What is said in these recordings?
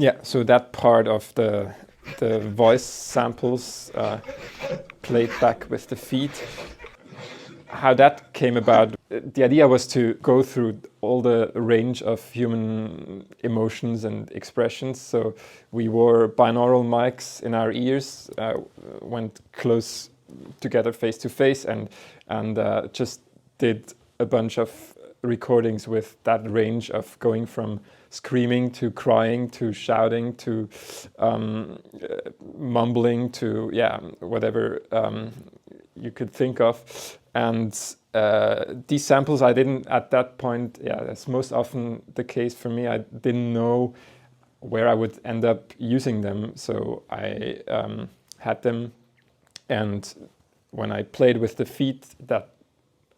Yeah, so that part of the voice samples played back with the feet. How that came about, the idea was to go through all the range of human emotions and expressions. So we wore binaural mics in our ears, went close together face to face, and just did a bunch of recordings with that range of going from screaming to crying to shouting to mumbling to whatever you could think of. And these samples I didn't at that point, that's most often the case for me, I didn't know where I would end up using them, so I had them, and when I played with the feet, that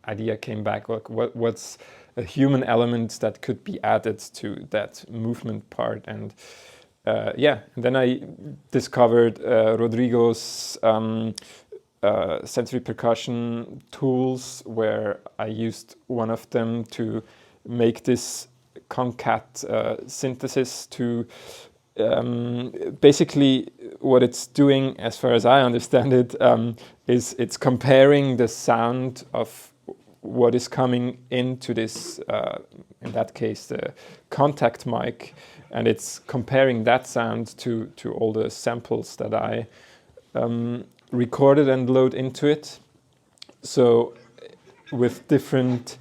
idea came back, like what's a human element that could be added to that movement part. And and then I discovered Rodrigo's sensory percussion tools, where I used one of them to make this concat synthesis to basically what it's doing, as far as I understand it, is it's comparing the sound of what is coming into this, in that case, the contact mic, and it's comparing that sound to all the samples that I recorded and load into it. So with different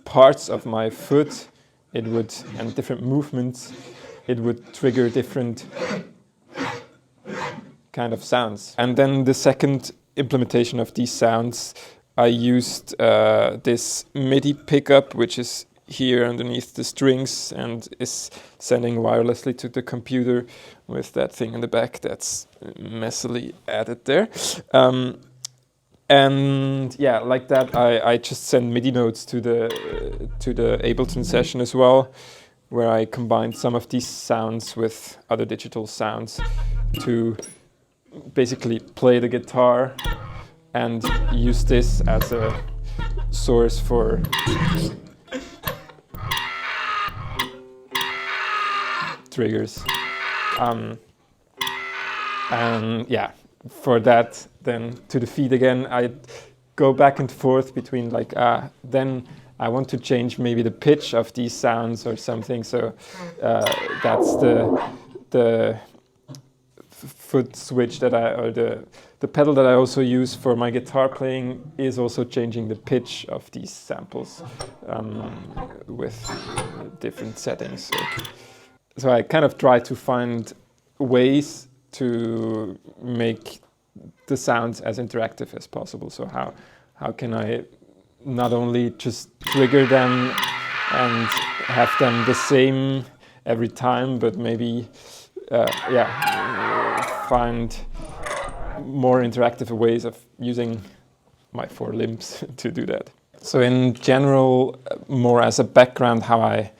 parts of my foot, it would, and different movements, it would trigger different kind of sounds. And then the second implementation of these sounds, I used this MIDI pickup, which is here underneath the strings and is sending wirelessly to the computer with that thing in the back that's messily added there. And yeah, like that, I just send MIDI notes to the Ableton session as well, where I combined some of these sounds with other digital sounds to basically play the guitar and use this as a source for triggers. And yeah, for that, then to the feet again, I go back and forth between like, then I want to change maybe the pitch of these sounds or something. So that's the foot switch that or the pedal that I also use for my guitar playing is also changing the pitch of these samples with different settings. So I kind of try to find ways to make the sounds as interactive as possible. So how can I not only just trigger them and have them the same every time, but maybe find more interactive ways of using my four limbs to do that. So in general, more as a background, how I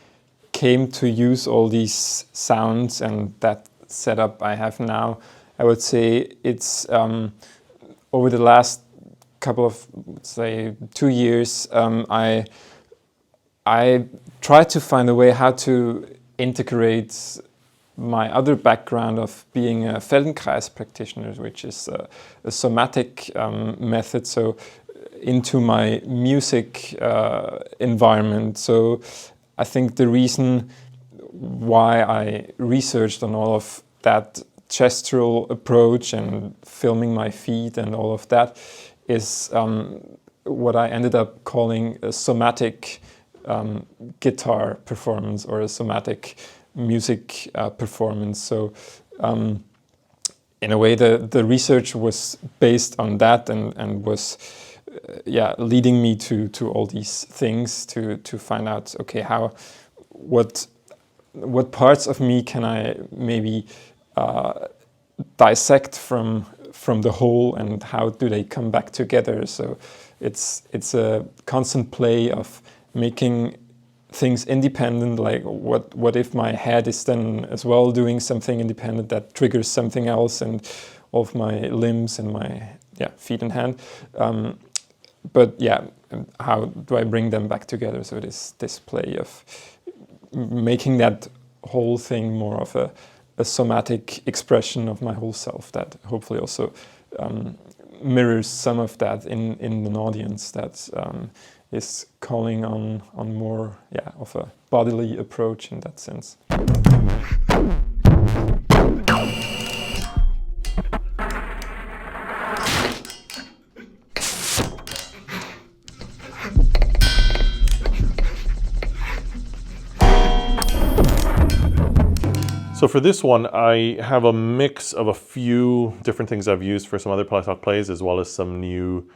came to use all these sounds and that setup I have now, I would say it's over the last couple of, say, 2 years, I tried to find a way how to integrate my other background of being a Feldenkrais practitioner, which is a somatic method, so into my music environment. So I think the reason why I researched on all of that gestural approach and filming my feet and all of that is what I ended up calling a somatic guitar performance or a somatic music performance. So in a way the research was based on that and was leading me to all these things to find out, okay, what parts of me can I maybe dissect from the whole, and how do they come back together. So it's a constant play of making things independent, like what if my head is then as well doing something independent that triggers something else, and all of my limbs and my feet and hand. But how do I bring them back together? So this play of making that whole thing more of a somatic expression of my whole self that hopefully also mirrors some of that in an audience that is calling on more of a bodily approach in that sense. So for this one, I have a mix of a few different things I've used for some other Polytalk plays, as well as some new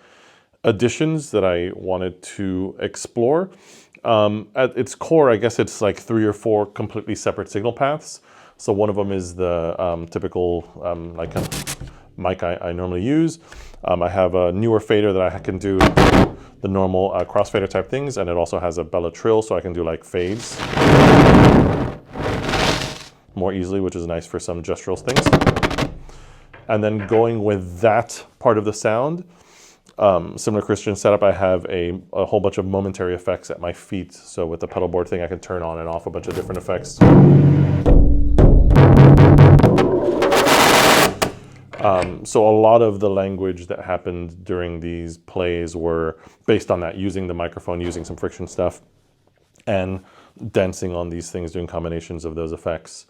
additions that I wanted to explore. At its core, I guess it's like 3 or 4 completely separate signal paths. So one of them is the typical like kind of mic I normally use. I have a newer fader that I can do the normal crossfader type things, and it also has a bella trill, so I can do like fades more easily, which is nice for some gestural things. And then going with that part of the sound, similar Christian setup, I have a whole bunch of momentary effects at my feet. So with the pedal board thing, I can turn on and off a bunch of different effects. So a lot of the language that happened during these plays were based on that, using the microphone, using some friction stuff, and dancing on these things, doing combinations of those effects.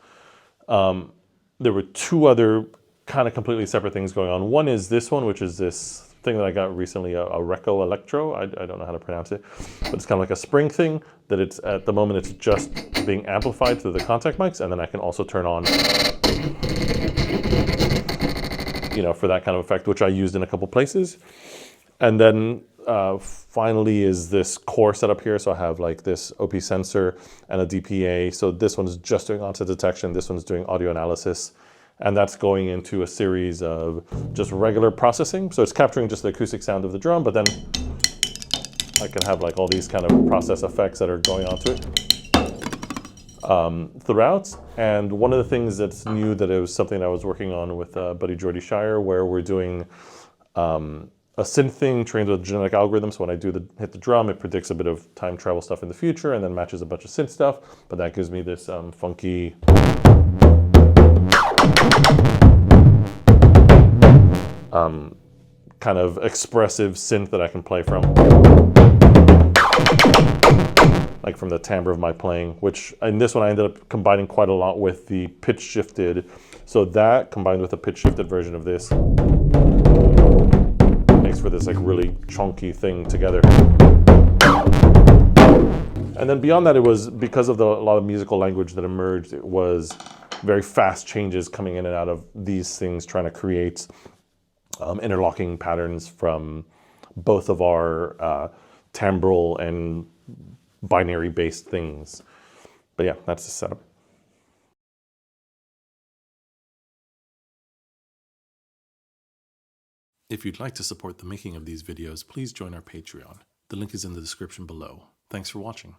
There were 2 other kind of completely separate things going on. One is this one, which is this thing that I got recently, a Reco Electro. I don't know how to pronounce it, but it's kind of like a spring thing that it's, at the moment, it's just being amplified through the contact mics, and then I can also turn on, you know, for that kind of effect, which I used in a couple places. And then finally is this core setup here. So I have like this OP sensor and a DPA. So this one's just doing onset detection. This one's doing audio analysis. And that's going into a series of just regular processing. So it's capturing just the acoustic sound of the drum, but then I can have like all these kind of process effects that are going onto it throughout. And one of the things that's new, that it was something I was working on with buddy Jordy Shire, where we're doing a synth thing trained with genetic algorithms. So when I do hit the drum, it predicts a bit of time travel stuff in the future and then matches a bunch of synth stuff. But that gives me this funky kind of expressive synth that I can play from, like from the timbre of my playing, which in this one I ended up combining quite a lot with the pitch shifted. So that combined with a pitch shifted version of this makes for this like really chunky thing together. And then beyond that, it was because of a lot of musical language that emerged, it was very fast changes coming in and out of these things, trying to create interlocking patterns from both of our timbral and binary based things. But yeah, that's the setup. If you'd like to support the making of these videos, please join our Patreon. The link is in the description below. Thanks for watching.